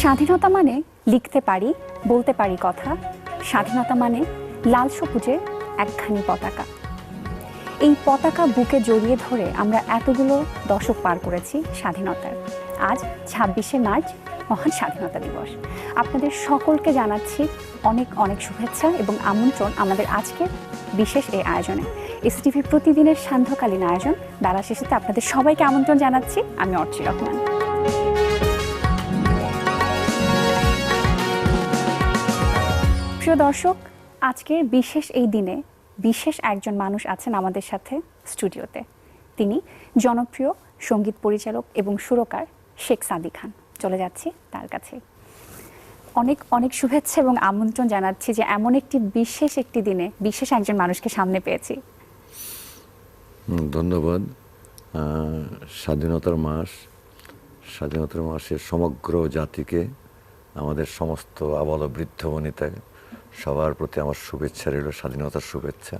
স্বাধীনতা মানে লিখতে পারি, বলতে পারি কথা। স্বাধীনতা মানে লাল সবুজের একখানি পতাকা। এই পতাকা বুকে জড়িয়ে ধরে আমরা এতগুলো দশক পার করেছি স্বাধীনতার। আজ ২৬শে মার্চ, মহান স্বাধীনতা দিবস। আপনাদের সকলকে জানাচ্ছি অনেক অনেক শুভেচ্ছা এবং আমন্ত্রণ আমাদের আজকের বিশেষ এই আয়োজনে। এসটিভির প্রতিদিনের সান্ধ্যকালীন আয়োজন বেলা শেষেতে আপনাদের সবাইকে আমন্ত্রণ জানাচ্ছি। আমি অর্চি রহমান। প্রিয় দর্শক, আজকের বিশেষ এই দিনে বিশেষ একজন মানুষ আছেন আমাদের সাথে স্টুডিওতে। তিনি জনপ্রিয় সঙ্গীত পরিচালক এবং সুরকার শেখ সাদী খান। চলে যাচ্ছি তার কাছে। অনেক অনেক শুভেচ্ছা এবং আমন্ত্রণ জানাচ্ছি যে এমন একটি বিশেষ একটি দিনে বিশেষ একজন মানুষকে সামনে পেয়েছি। ধন্যবাদ। স্বাধীনতার মাসে সমগ্র জাতিকে, আমাদের সমস্ত আবাল বৃদ্ধ বনিতা সবার প্রতি আমার শুভেচ্ছা রইল, স্বাধীনতার শুভেচ্ছা।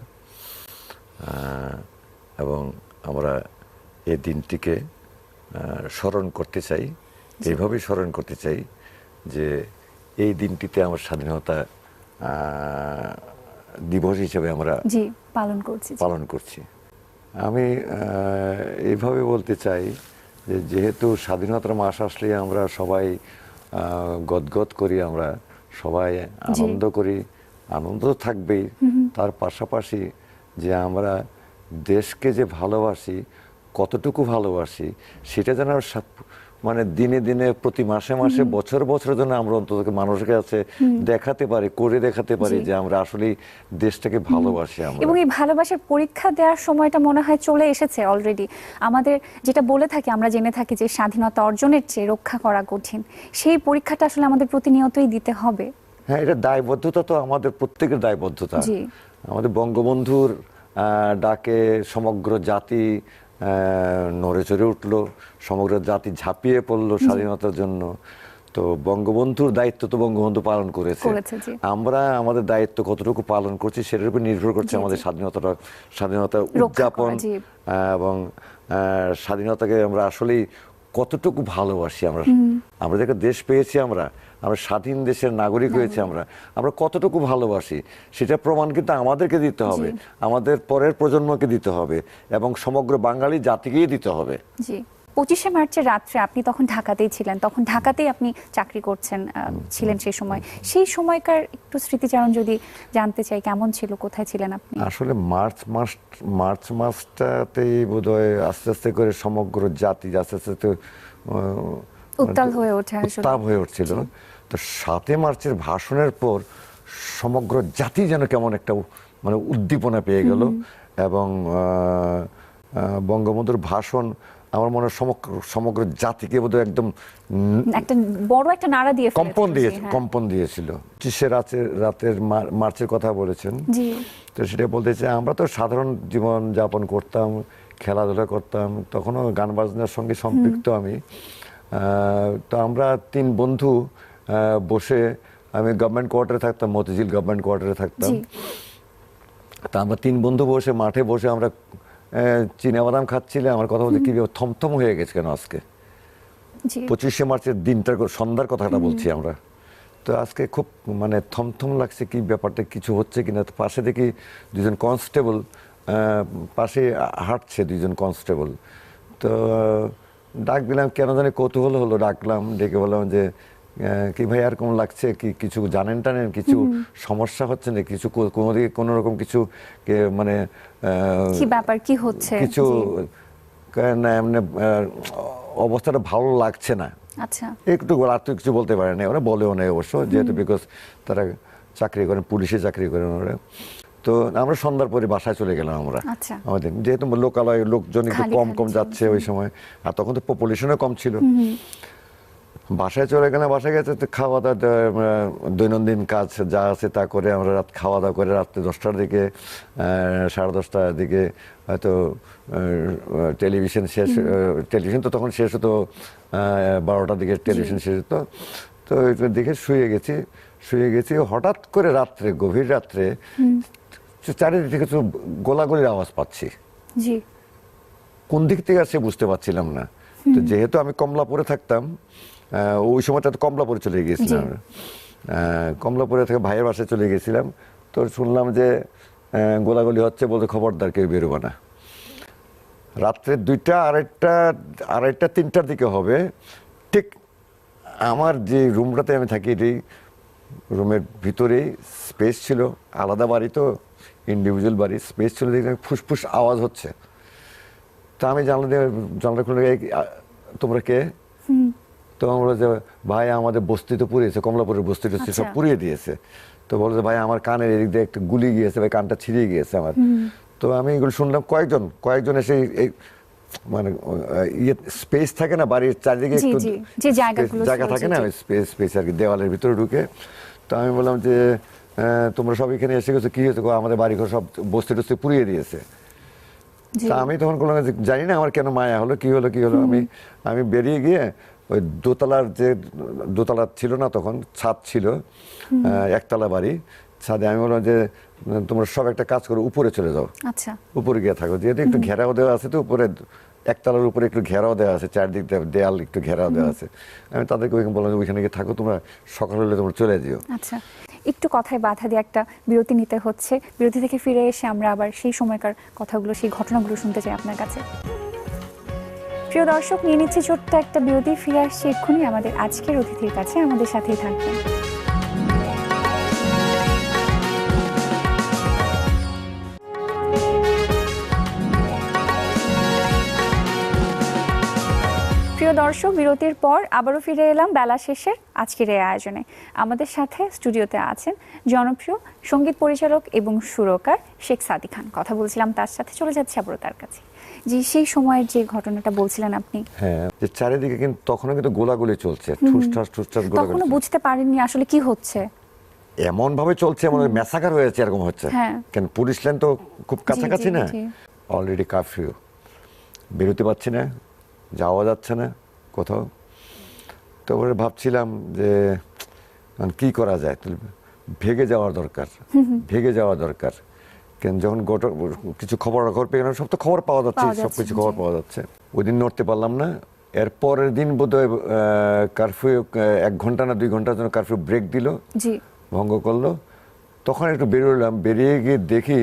এবং আমরা এই দিনটিকে স্মরণ করতে চাই, এইভাবেই স্মরণ করতে চাই যে এই দিনটিতে আমার স্বাধীনতা দিবস হিসেবে আমরা পালন করছি। আমি এইভাবে বলতে চাই যে যেহেতু স্বাধীনতার মাস আসলে আমরা সবাই গদগদ করি, আমরা সবাই আনন্দ করি, আনন্দ থাকবেই। তার পাশাপাশি যে আমরা দেশকে যে ভালোবাসি, কতটুকু ভালোবাসি সেটা যেন মানে দিনে দিনে, প্রতি মাসে মাসে, বছর বছরের জন্য আমরা অন্তত মানুষের কাছে দেখাতে পারি, করে দেখাতে পারি যে আমরা আসলে দেশটাকে ভালোবাসি। এবং এই ভালোবাসার পরীক্ষা দেওয়ার সময়টা মনে হয় চলে এসেছে অলরেডি। আমাদের যেটা বলে থাকি, আমরা জেনে থাকি যে স্বাধীনতা অর্জনের চেয়ে রক্ষা করা কঠিন। সেই পরীক্ষাটা আসলে আমাদের প্রতিনিয়তই দিতে হবে। হ্যাঁ, এটা দায়বদ্ধতা, তো আমাদের প্রত্যেকের দায়বদ্ধতা। আমাদের বঙ্গবন্ধুর ডাকে সমগ্র জাতি নড়ে চড়ে উঠলো, সমগ্র জাতি ঝাঁপিয়ে পড়লো স্বাধীনতার জন্য। তো বঙ্গবন্ধুর দায়িত্ব তো বঙ্গবন্ধু পালন করেছে। আমরা আমাদের দায়িত্ব কতটুকু পালন করছি সেটার উপর নির্ভর করছে আমাদের স্বাধীনতা উদযাপন এবং স্বাধীনতাকে আমরা আসলেই কতটুকু ভালোবাসি। আমরা যে দেশ পেয়েছি, আমরা স্বাধীন দেশের নাগরিক হয়েছে, আমরা কতটুকু ভালোবাসি সেটা প্রমাণ কিন্তু আমাদেরকে দিতে হবে, আমাদের পরের প্রজন্মকে দিতে হবে এবং সমগ্র বাঙালি জাতিকেই দিতে হবে। 25শে মার্চের রাত্রে আপনি তখন ঢাকাতেই ছিলেন, তখন ঢাকাতেই আপনি চাকরি ছিলেন সেই সময়। সেই সময়কার একটু স্মৃতিচারণ যদি জানতে চাই, কেমন ছিল, কোথায় ছিলেন আপনি? আসলে মার্চ মাসটাতেই বোধহয় আস্তে আস্তে করে সমগ্র জাতি আস্তে আস্তে উত্তাল হয়ে উঠছিল। তো 7 মার্চের ভাষণের পর সমগ্র জাতি যেন কেমন একটা মানে উদ্দীপনা পেয়ে গেল এবং বঙ্গবন্ধুর ভাষণ আমার মনে হয় সমগ্র জাতিকে বোধহয় একদম একটা বড় একটা নাড়া দিয়ে কম্পন দিয়েছিল। 25শে রাতের মার্চের কথা বলেছেন, তো সেটা বলতে চাই আমরা তো সাধারণ জীবন যাপন করতাম, খেলাধুলা করতাম, তখনও গান বাজনার সঙ্গে সম্পৃক্ত আমি। তো আমরা 3 বন্ধু বসে, আমি গভর্নমেন্ট কোয়ার্টারে থাকতাম, মতিঝিল গভর্নমেন্ট কোয়ার্টারে থাকতাম। তা আমরা 3 বন্ধু বসে মাঠে বসে আমরা চীনাবাদাম খাচ্ছিলে। আমার কথা বলতে কি থমথম হয়ে গেছে কেন আজকে, 25শে মার্চের দিনটার সন্ধ্যার কথাটা বলছি আমরা। তো আজকে খুব মানে থমথম লাগছে, কি ব্যাপারটা কিছু হচ্ছে কিনা। তো পাশে দেখি 2জন কনস্টেবল পাশে হাঁটছে, 2জন কনস্টেবল। তো ডাক দিলাম, কেন জানি কৌতূহল হলো, ডাকলাম, ডেকে বললাম যে কি ভাই এরকম লাগছে, কি কিছু জানেন টানেন, কিছু সমস্যা হচ্ছে না, কিছু কোনো রকম কিছু মানে কি ব্যাপার, কি হচ্ছে, কিছু না এমনি অবস্থাটা ভালো লাগছে না। আচ্ছা, একটু আর তো কিছু বলতে পারে না, ওরা বলেও নেই অবশ্য, যেহেতু বিকজ তারা চাকরি করেন, পুলিশে চাকরি করেন ওরা। তো আমরা সন্ধ্যার পরে বাসায় চলে গেলাম। আমাদের যেহেতু লোকালয় লোকজন একটু কম যাচ্ছে ওই সময়, আর তখন তো পপুলেশনও কম ছিল। বাসায় চলে গেলাম, বাসায় গেছে খাওয়া দাওয়া, দৈনন্দিন কাজ যা আছে তা করে আমরা খাওয়া দাওয়া করে রাত্রে 10টার দিকে, 10:30টার দিকে হয়তো টেলিভিশন তো তখন শেষ হতো 12টার দিকে, টেলিভিশন শেষ হতো। তো দেখে শুয়ে গেছি। হঠাৎ করে রাত্রে, গভীর রাত্রে চারিদিক থেকে গোলাগুলির আওয়াজ পাচ্ছি। কোন দিক থেকে আসছে বুঝতে পারছিলাম না। তো যেহেতু আমি কমলাপুরে থাকতাম, ওই সময়টা তো কমলাপুরে চলে গিয়েছিলাম, কমলাপুরে থেকে ভাইয়ের বাসায় চলে গেছিলাম। তো শুনলাম যে গোলাগুলি হচ্ছে, বলতে খবরদার কেউ বেরোবে না। রাত্রে 2টা, আড়াইটা 3টার দিকে হবে। ঠিক আমার যে রুমটাতে আমি থাকি, এটি রুমের ভিতরেই স্পেস ছিল, আলাদা বাড়ি তো, ইন্ডিভিজুয়াল বাড়ি, স্পেস ছিল, দেখলাম ফুসফুস আওয়াজ হচ্ছে। তা আমি জানলা খুলে, তোমরা কে? তো আমরা যে ভাই আমাদের বস্তি তো পুড়িয়েছে, কমলাপুরের বস্তি টস্তি সব পুড়িয়ে দিয়েছে। তো বলছে ভাই আমার কানের এদিক দিয়ে একটা গুলি গিয়েছে, ভাই কানটা ছিঁড়িয়ে গিয়েছে আমার। তো আমি এগুলো শুনলাম, কয়েকজন এসে এই মানে ইয়ে স্পেস থাকে না বাড়ির চারিদিকে, একটু জায়গা থাকে না, স্পেস আর কি, দেওয়ালের ভিতরে ঢুকে। তো আমি বললাম যে তোমরা সব এখানে এসে গেছো, কি হয়েছে? আমাদের বাড়িঘর সব বস্তি টস্তি পুড়িয়ে দিয়েছে। তা আমি তখন কোনো জানি না আমার কেন মায়া হলো, কি হলো। আমি বেরিয়ে গিয়ে ওই দোতলা ছিল না তখন, ছাদ ছিল, একতলা বাড়ি, ছাদে আমি বললাম যে তোমরা সব একটা কাজ করো, উপরে চলে যাও, উপরে গিয়ে থাকো, যেহেতু একটু ঘেরাও দেওয়া আছে, তো উপরে একতলার উপরে একটু ঘেরাও দেওয়া আছে, চারদিক দেয়াল একটু ঘেরাও দেওয়া আছে। আমি তাদেরকে বললাম ওইখানে গিয়ে থাকো, তোমরা সকাল হলে তোমরা চলে যেও। আচ্ছা, একটু কথায় বাধা দিয়ে একটা বিরতি নিতে হচ্ছে। বিরতি থেকে ফিরে এসে আমরা আবার সেই সময়কার কথাগুলো, সেই ঘটনাগুলো শুনতে চাই আপনার কাছে। প্রিয় দর্শক, নিয়ে নিচ্ছে ছোট্ট একটা বিরতি, ফিরে আসছে এক্ষুনি আমাদের আজকের অতিথির কাছে। আমাদের সাথেই থাকবেন। প্রিয় দর্শক, বিরতির পর আবারও ফিরে এলাম বেলা শেষের আজকের এই আয়োজনে। আমাদের সাথে স্টুডিওতে আছেন জনপ্রিয় সঙ্গীত পরিচালক এবং সুরকার শেখ সাদী খান। কথা বলছিলাম তার সাথে, চলে যাচ্ছে আবারও তার কাছে। যে সেই সময়ের যে ঘটনাটা বলছিলেন আপনি, হ্যাঁ, যে চারিদিকে কিন্তু তখনও কিন্তু গোলাগুলি চলছে, ঠুসঠাস গোলাগুলি। তখনও বুঝতে পারেননি আসলে কি হচ্ছে, এমন ভাবে চলছে, এমন ম্যাসাকার হয়েছে, এরকম হচ্ছে। কেন পুলিশ লাইন তো খুব কাছাকাছি না, অলরেডি কারফিউ, বেরোতে পারছি না, যাওয়া যাচ্ছে না কোথাও। তারপরে ভাবছিলাম যে কি করা যায়, ভেগে যাওয়া দরকার। কেন যখন কিছু খবর পেয়ে গেলাম, সব তো খবর পাওয়া যাচ্ছে, সবকিছু খবর পাওয়া যাচ্ছে। ওই দিন নড়তে পারলাম না। এর পরের দিন বোধহয় কারফিউ 1 ঘন্টা না 2 ঘন্টার জন্য কারফিউ ব্রেক দিল, ভঙ্গ করলো। তখন একটু বেরোলাম, বেরিয়ে গিয়ে দেখি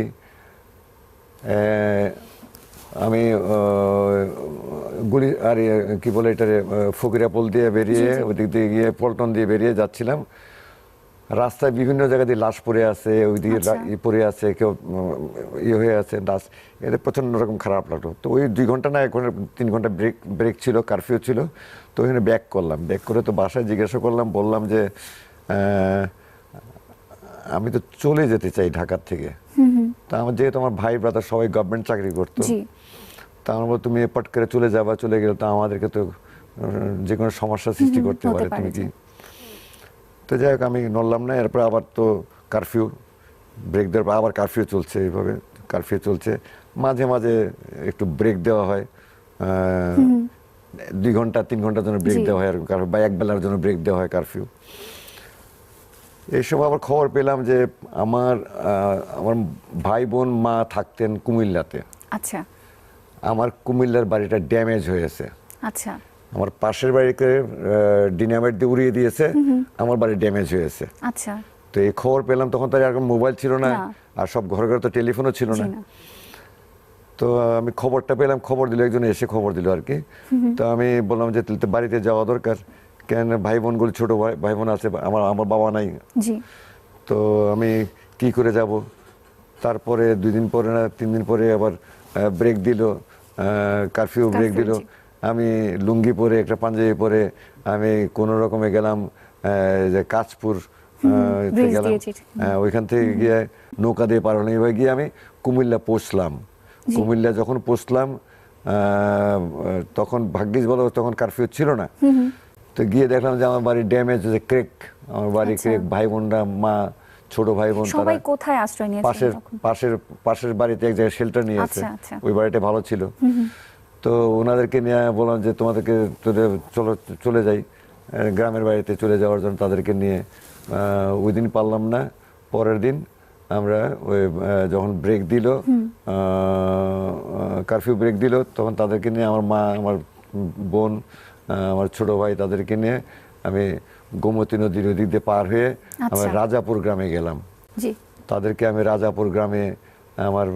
আমি গুলি আর কি বলে এটারে, ফকিরাপুল দিয়ে বেরিয়ে ওইদিক দিয়ে গিয়ে পল্টন দিয়ে বেরিয়ে যাচ্ছিলাম। রাস্তায় বিভিন্ন জায়গা দিয়ে লাশ পড়ে আছে, ওইদিকে পড়ে আছে, কেউ ইয়ে হয়ে আছে লাশ, এতে প্রচন্ড রকম খারাপ লাগলো। তো ওই 2 ঘন্টা না 1 ঘন্টা 3 ঘন্টা ব্রেক ছিল, কারফিউ ছিল। তো ওইখানে ব্যাক করে তো বাসায় জিজ্ঞাসা করলাম, বললাম যে আমি তো চলে যেতে চাই ঢাকার থেকে। তা আমার যেহেতু আমার ভাই ব্রাদার সবাই গভর্নমেন্ট চাকরি করতো, তা আমার বলতো তুমি পট করে চলে গেলে তো আমাদেরকে তো যে কোনো সমস্যা সৃষ্টি করতে পারে, তুমি কি। তো যাই হোক, আমি নড়লাম না। এরপর আবার তো কারফিউ ব্রেক দেওয়ার পর আবার কারফিউ চলছে, এইভাবে কারফিউ চলছে। মাঝে মাঝে একটু ব্রেক দেওয়া হয়, 2 ঘন্টা 3 ঘন্টার জন্য ব্রেক দেওয়া হয়, বা 1 বেলার জন্য ব্রেক দেওয়া হয় কারফিউ। এই সময় আবার খবর পেলাম যে আমার ভাই বোন মা থাকতেন কুমিল্লাতে। আচ্ছা, আমার কুমিল্লার বাড়িটা ড্যামেজ হয়েছে। আচ্ছা, আমার পাশের বাড়িতে ডিনামাইট দিয়ে উড়িয়ে দিয়েছে, আমার বাড়ি ড্যামেজ হয়েছে। আচ্ছা, তো এই খবর পেলাম, তখন তো আর মোবাইল ছিল না, আর সব ঘরে ঘরে তো টেলিফোনও ছিল না। তো আমি খবরটা পেলাম, খবর দিল একজন, এসে খবর দিল আর কি। তো আমি বললাম যে বাড়িতে যাওয়া দরকার, কেন ভাই বোনগুলো, ছোট ভাই বোন আছে, আমার বাবা নাই। তো আমি কি করে যাব। তারপরে 2 দিন পরে না 3 দিন পরে আবার ব্রেক দিল, কারফিউ ব্রেক দিল। আমি লুঙ্গি পরে, একটা পাঞ্জাবি পরে আমি কোনো রকমে গেলাম যে কাঁচপুর গেলাম। ওইখান থেকে গিয়ে নৌকা দিয়ে পার হলাম, এবার গিয়ে আমি কুমিল্লা পৌঁছলাম। কুমিল্লা যখন পৌঁছলাম, তখন ভাগ্যিস বলো তখন কারফিউ ছিল না। তো গিয়ে দেখলাম যে আমার বাড়ি ড্যামেজ, ক্রেক, আমার বাড়ি ক্রেক, ভাই বোনরা, মা, ছোট ভাই বোন, সবাই কোথায় আশ্রয় নিয়েছে? পাশের বাড়িতে এক জায়গায় শেল্টার নিয়েছে। ওই বাড়িটা ভালো ছিল। তো ওনাদেরকে নিয়ে বললাম যে তোমাদেরকে চলে যাই গ্রামের বাড়িতে, চলে যাওয়ার জন্য তাদেরকে নিয়ে। ওই দিন পারলাম না। পরের দিন আমরা ওই যখন ব্রেক দিল, কারফিউ ব্রেক দিল, তখন তাদেরকে নিয়ে আমার মা, আমার বোন, আমার ছোট ভাই তাদেরকে নিয়ে আমি গোমতী নদীর ওদিক দিয়ে পার হয়ে আমি রাজাপুর গ্রামে গেলাম। তাদেরকে আমি রাজাপুর গ্রামে আমার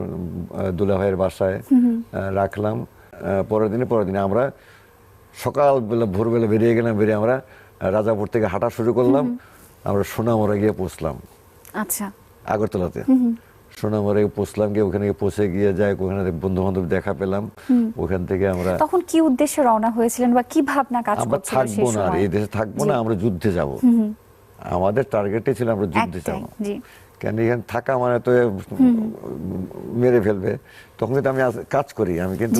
দুলা ভাইয়ের বাসায় রাখলাম। পরের দিনে আমরা সকালবেলা ভোরবেলা বেরিয়ে গেলাম, বেরিয়ে আমরা রাজাপুর থেকে হাঁটা শুরু করলাম। আমরা সোনামুড়া গিয়ে পৌঁছলাম, আগরতলাতে। সোনামুড়া পৌঁছলাম, গিয়ে ওখানে পৌঁছে গিয়ে যাই, ওখানে বন্ধু বান্ধব দেখা পেলাম। ওখান থেকে আমরা তখন কি উদ্দেশ্যে রওনা হয়েছিলেন বা কি ভাবনা কাজ করছিল? আমরা থাকবো না, এই দেশে থাকবো না, আমরা যুদ্ধে যাব। আমাদের টার্গেটই ছিল আমরা যুদ্ধে যাব। কেন এখানে থাকা মানে তো মেরে ফেলবে। তখন কিন্তু আমি কাজ করি, আমি কিন্তু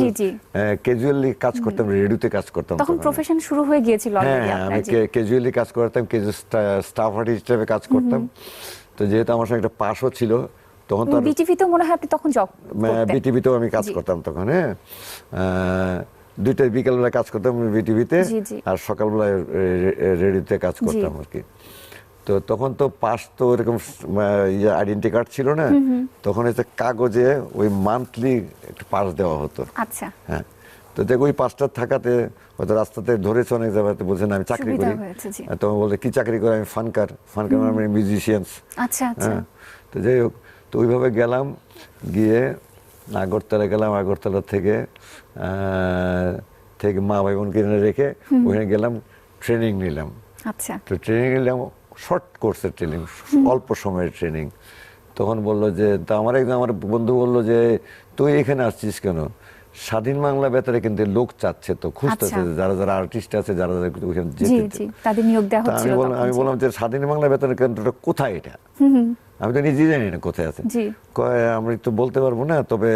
ক্যাজুয়ালি কাজ করতাম, রেডিওতে কাজ করতাম। তখন প্রফেশন শুরু হয়ে গিয়েছিল অলরেডি আপনার? আমি ক্যাজুয়ালি কাজ করতাম, স্টাফ আর্টিস্ট হিসেবে কাজ করতাম। তো যেহেতু আমার সঙ্গে একটা পাশও ছিল, তখন তো বিটিভিতেও মনে হয় আপনি তখন জব করতেন। বিটিভিতেও আমি কাজ করতাম তখন। দুইটা বিকেলবেলা কাজ করতাম বিটিভিতে, আর সকালবেলায় রেডিওতে কাজ করতাম আর কি। তো তখন তো পাস তো এরকম আইডেন্টি কার্ড ছিল না, তখন হচ্ছে কাগজে ওই মান্থলি একটা পাস দেওয়া হতো। হ্যাঁ, তো দেখ ওই পাসটা থাকাতে হয়তো রাস্তাতে ধরেছে অনেক জায়গাতে, বলছেন আমি চাকরি করি। তখন বলছে কি চাকরি করে? আমি ফানকার মানে মিউজিশিয়ানস। তো যাই হোক, তো ওইভাবে গেলাম, গিয়ে আগরতলা গেলাম। আগরতলা থেকে মা ভাই বোনকে রেখে ওখানে গেলাম, ট্রেনিং নিলাম। তো ট্রেনিং নিলাম, শর্ট কোর্সের ট্রেনিং, অল্প সময়ের ট্রেনিং। তখন বললো যে, তা আমার বন্ধু বললো যে তুই এখানে আসছিস কেন? স্বাধীন বাংলা বেতারে কিন্তু লোক চাচ্ছে, তো খুঁজতেছে যারা যারা আর্টিস্ট আছে, যারা যারা ওখানে তাদের নিয়োগ দেওয়া হচ্ছিল। আমি বললাম যে স্বাধীন বাংলা বেতারের কেন্দ্রটা কোথায়? এটা আমি তো নিজেই জানি না কোথায় আছে। আমি তো বলতে পারবো না, তবে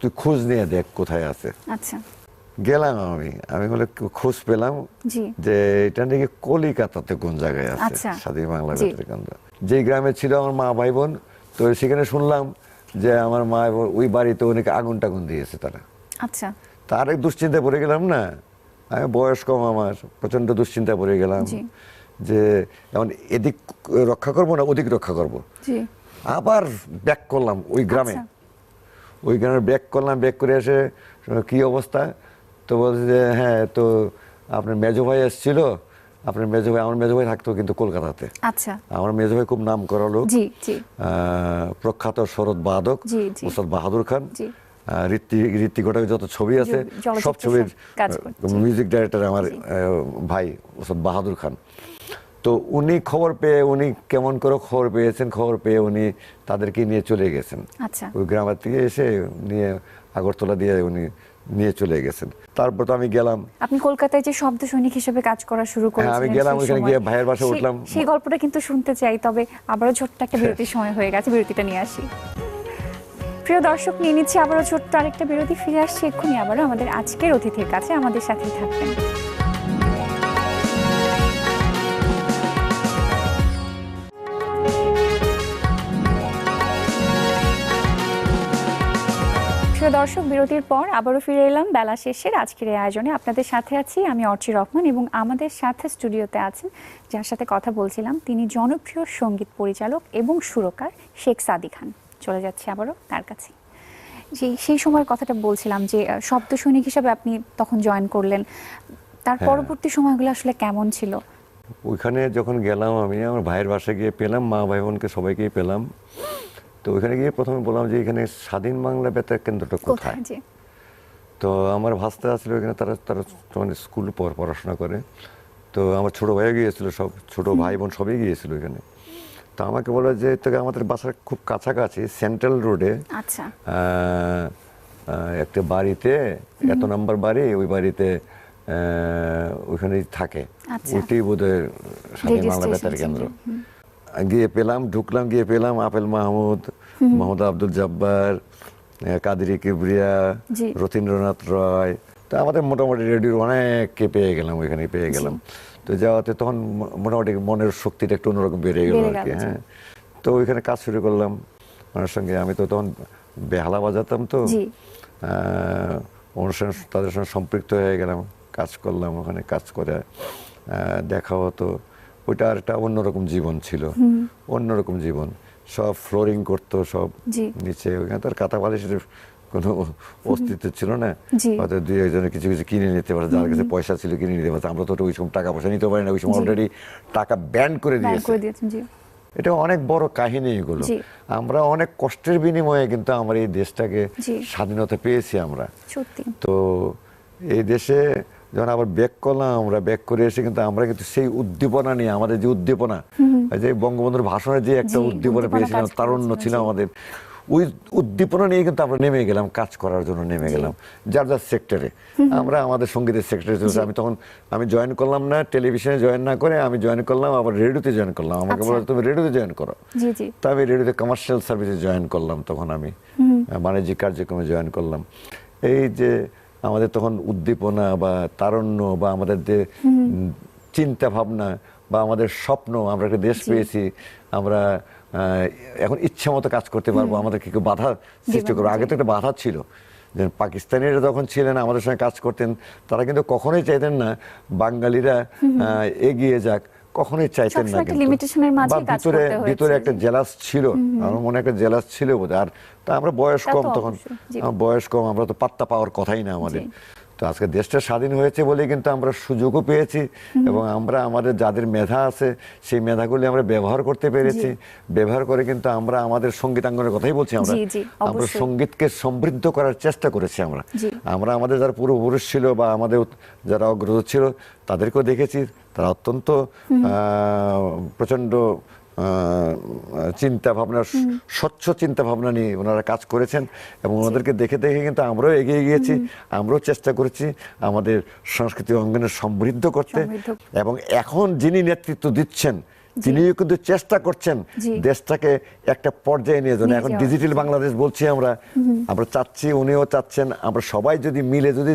তুই খোঁজ নিয়ে দেখ কোথায় আছে। গেলাম আমি বলে খোঁজ পেলাম যে এটা নাকি কলিকাতাতে কোন জায়গায় আছে স্বাধীন বাংলা বেতারের কেন্দ্র। যে গ্রামে ছিল আমার মা ভাই বোন, তো সেখানে শুনলাম যে আমার মা ওই বাড়িতে অনেক আগুন টাগুন দিয়েছে তারা। তার এক দুশ্চিন্তায় পড়ে গেলাম না, আমি বয়স কম, আমার প্রচন্ড দুশ্চিন্তায় পড়ে গেলাম যে এখন এদিক রক্ষা করবো না ওদিক রক্ষা করবো। আবার ব্যাক করলাম ওই গ্রামে, ব্যাক করলাম। ব্যাক করে এসে কি অবস্থা, তো বলছে যে হ্যাঁ, তো আপনার মেজো ভাই এসেছিল। আপনার মেজো ভাই, আমার মেজো ভাই থাকতো কিন্তু কলকাতাতে। আমার মেজো ভাই খুব নাম করা লোক, প্রখ্যাত শরৎ বাদক ওস্তাদ বাহাদুর খান। ঋত্বিক ঘটকের যত ছবি আছে সব ছবির মিউজিক ডাইরেক্টর আমার ভাই ওস্তাদ বাহাদুর খান। তো উনি খবর পেয়ে, উনি কেমন করে খবর পেয়েছেন, খবর পেয়ে উনি তাদেরকে নিয়ে চলে গেছেন। ওই গ্রামের থেকে এসে নিয়ে আগরতলা দিয়ে উনি নিয়ে চলে গেছেন। তারপর তো আমি গেলাম। আপনি কলকাতায় যে শব্দ সৈনিক হিসেবে কাজ করা শুরু করেছিলেন, আমি গেলাম ওখানে গিয়ে ভাইয়ের বাসায় উঠলাম। সেই গল্পটা কিন্তু শুনতে চাই, তবে আবারও ছোট্ট একটা বিরতির সময় হয়ে গেছে, বিরতিটা নিয়ে আসি। প্রিয় দর্শক, নিয়ে নিচ্ছি আবারও ছোট্ট আরেকটা বিরতি। ফিরে আসছি এক্ষুনি আবারও আমাদের আজকের অতিথির কাছে, আমাদের সাথেই থাকবেন। দর্শক, বিরতির পর আবারও ফিরে এলাম বেলা শেষের আজকের এই আয়োজনে। আপনাদের সাথে আছি আমি অর্চি রহমান, এবং আমাদের সাথে স্টুডিওতে আছেন যার সাথে কথা বলছিলাম, তিনি জনপ্রিয় সঙ্গীত পরিচালক এবং সুরকার শেখ সাদী খান। চলে যাচ্ছে আবারও তার কাছে। সেই সময়ের কথাটা বলছিলাম যে শব্দ সৈনিক হিসাবে আপনি তখন জয়েন করলেন, তার পরবর্তী সময়গুলো আসলে কেমন ছিল? ওইখানে যখন গেলাম আমি, আমার ভাইয়ের বাসায় গিয়ে পেলাম, মা ভাই বোনকে সবাইকেই পেলাম। তো ওইখানে গিয়ে প্রথমে বললাম যে এখানে স্বাধীন বাংলা বেতার কেন্দ্রটা কোথায়। তো আমার ভাস্তা ছিল এখানে, তারা স্কুল পড়াশোনা করে। তো আমার ছোট ভাইও গিয়েছিল, সব ছোট ভাই বোন সবই গিয়েছিল এখানে। তো আমাকে বললো যে তোকে আমাদের বাসার খুব কাছাকাছি সেন্ট্রাল রোডে একটা বাড়িতে, এত নাম্বার বাড়ি, ওই বাড়িতে ওইখানেই থাকে, ওইটাই বোধহয় স্বাধীন বাংলা বেতার কেন্দ্র। গিয়ে পেলাম, ঢুকলাম, গিয়ে পেলাম আপেল মাহমুদ, মোহাম্মদ আব্দুল জব্বার, কাদেরি কিবরিয়া, রথীন্দ্রনাথ রয়। তো আমাদের মোটামুটি রেডিওর অনেককে পেয়ে গেলাম, ওইখানে পেয়ে গেলাম। তো যাওয়াতে তখন মোটামুটি মনের শক্তিটা একটু অন্যরকম বেড়ে গেল আর কি। হ্যাঁ, তো ওইখানে কাজ শুরু করলাম ওনার সঙ্গে। আমি তো তখন বেহালা বাজাতাম, তো অনুষ্ঠান তাদের সঙ্গে সম্পৃক্ত হয়ে গেলাম, কাজ করলাম ওখানে। কাজ করে দেখা হতো, ওইটা আর একটা অন্যরকম জীবন ছিল, অন্যরকম জীবন। সব ফ্লোরিং করতো, সব নিচে, ওইখানে তার কাঁথা বালিশের কোনো অস্তিত্ব ছিল না, হয়তো দুই একজনের কিছু কিছু কিনে নিতে পারে, যার কাছে পয়সা ছিল কিনে নিতে পারছে। আমরা তো ওই সময় টাকা পয়সা নিতে পারি না, ওই সময় অলরেডি টাকা ব্যান করে দিয়েছে। এটা অনেক বড় কাহিনী এগুলো। আমরা অনেক কষ্টের বিনিময়ে কিন্তু আমরা এই দেশটাকে স্বাধীনতা পেয়েছি আমরা। তো এই দেশে যখন আবার ব্যাক করলাম, আমরা ব্যাক করে এসে কিন্তু আমরা কিন্তু সেই উদ্দীপনা নিয়ে, আমাদের যে উদ্দীপনা, যে বঙ্গবন্ধুর ভাষণের যে একটা উদ্দীপনা পেয়েছিলাম, তারুণ্য ছিল আমাদের, ওই উদ্দীপনা নিয়ে কিন্তু আমরা নেমে গেলাম, কাজ করার জন্য নেমে গেলাম যার যার সেক্টরে। আমরা আমাদের সঙ্গীতের সেক্টরে চলছে। আমি জয়েন করলাম না টেলিভিশনে, জয়েন না করে আমি জয়েন করলাম আবার রেডিওতে জয়েন করলাম। আমাকে বললো তুমি রেডিওতে জয়েন করো, তো আমি রেডিওতে কমার্শিয়াল সার্ভিসে জয়েন করলাম। তখন আমি বাণিজ্যিক কার্যক্রমে জয়েন করলাম। এই যে আমাদের তখন উদ্দীপনা বা তারুণ্য বা আমাদের যে চিন্তা ভাবনা বা আমাদের স্বপ্ন, আমরা একটা দেশ পেয়েছি, আমরা এখন ইচ্ছা মতো কাজ করতে পারবো, আমাদেরকে কেউ বাধা সৃষ্টি করবো। আগে তো একটা বাধা ছিল, যে পাকিস্তানিরা যখন ছিলেন আমাদের সঙ্গে কাজ করতেন, তারা কিন্তু কখনোই চাইতেন না বাঙালিরা এগিয়ে যাক, কখনোই চাইতেন না। ভিতরে একটা জেলাস ছিল, আমার মনে একটা জেলাস ছিল বোধ। আর তা আমরা বয়স কম, তখন বয়স কম, আমরা তো পাত্তা পাওয়ার কথাই না আমাদের। তো আজকে দেশটা স্বাধীন হয়েছে বলে কিন্তু আমরা সুযোগও পেয়েছি, এবং আমরা আমাদের যাদের মেধা আছে সেই মেধাগুলি আমরা ব্যবহার করতে পেরেছি। ব্যবহার করে কিন্তু আমরা আমাদের সঙ্গীতাঙ্গনের কথাই বলছি, আমরা সঙ্গীতকে সমৃদ্ধ করার চেষ্টা করেছি। আমরা আমাদের যারা পূর্বপুরুষ ছিল বা আমাদের যারা অগ্রজ ছিল তাদেরকেও দেখেছি, তারা অত্যন্ত প্রচন্ড চিন্তা ভাবনা, স্বচ্ছ চিন্তা ভাবনা নিয়ে ওনারা কাজ করেছেন, এবং ওনাদেরকে দেখে দেখে কিন্তু আমরাও এগিয়ে গিয়েছি। আমরাও চেষ্টা করেছি আমাদের সংস্কৃতি অঙ্গনের সমৃদ্ধ করতে। এবং এখন যিনি নেতৃত্ব দিচ্ছেন তিনিও কিন্তু চেষ্টা করছেন দেশটাকে একটা পর্যায়ে নিয়ে যান। এখন ডিজিটাল বাংলাদেশ বলছি আমরা চাচ্ছি, উনিও চাচ্ছেন, আমরা সবাই যদি মিলে যদি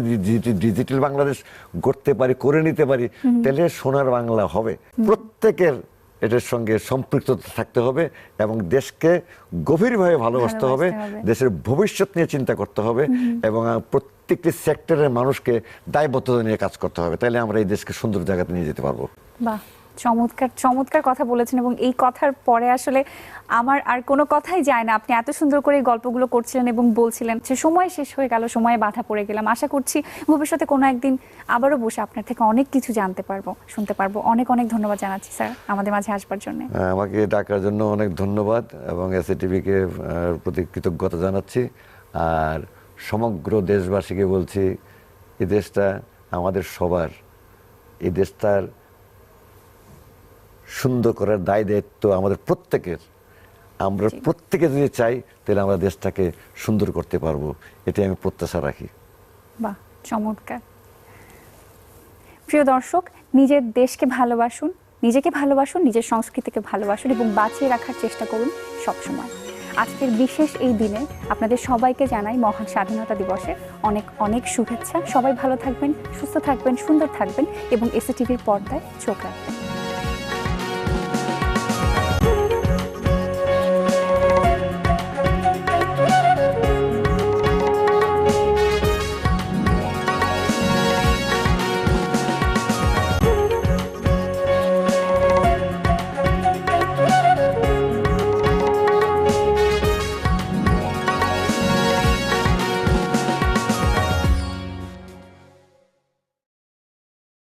ডিজিটাল বাংলাদেশ গড়তে পারি, করে নিতে পারি, তাহলে সোনার বাংলা হবে। প্রত্যেকের এটার সঙ্গে সম্পৃক্ত থাকতে হবে এবং দেশকে গভীরভাবে ভালোবাসতে হবে, দেশের ভবিষ্যৎ নিয়ে চিন্তা করতে হবে, এবং প্রত্যেকটি সেক্টরের মানুষকে দায়বদ্ধতা নিয়ে কাজ করতে হবে। তাহলে আমরা এই দেশকে সুন্দর জায়গাতে নিয়ে যেতে পারবো। বাহ, চমৎকার চমৎকার কথা বলেছেন। এবং এই কথার পরে আসলে আমার আর কোনো কথাই যায় না। আপনি এত সুন্দর করে এই গল্পগুলো করছিলেন এবং বলছিলেন যে সময় শেষ হয়ে গেল, সময়ে বাধা পড়ে গেলাম। আশা করছি ভবিষ্যতে কোনো একদিন আবারও বসে আপনার থেকে অনেক কিছু জানতে পারবো, শুনতে পারবো। অনেক অনেক ধন্যবাদ জানাচ্ছি স্যার আমাদের মাঝে আসবার জন্য। আমাকে ডাকার জন্য অনেক ধন্যবাদ, এবং এসএটিভিকে প্রতি কৃতজ্ঞতা জানাচ্ছি। আর সমগ্র দেশবাসীকে বলছি, এই দেশটা আমাদের সবার, এই দেশটার সুন্দর করার দায় দায়িত্ব আমাদের প্রত্যেকের। আমরা প্রত্যেকে যদি চাই তাহলে আমরা দেশটাকে সুন্দর করতে পারবো, এটাই আমি প্রত্যাশা রাখি। বাহ, চমৎকার। প্রিয় দর্শক, নিজের দেশকে ভালোবাসুন, নিজেকে ভালোবাসুন, নিজের সংস্কৃতিকে ভালোবাসুন এবং বাঁচিয়ে রাখার চেষ্টা করুন সবসময়। আজকের বিশেষ এই দিনে আপনাদের সবাইকে জানাই মহান স্বাধীনতা দিবসের অনেক অনেক শুভেচ্ছা। সবাই ভালো থাকবেন, সুস্থ থাকবেন, সুন্দর থাকবেন এবং এসএটিভির পর্দায় চোখ রাখবেন।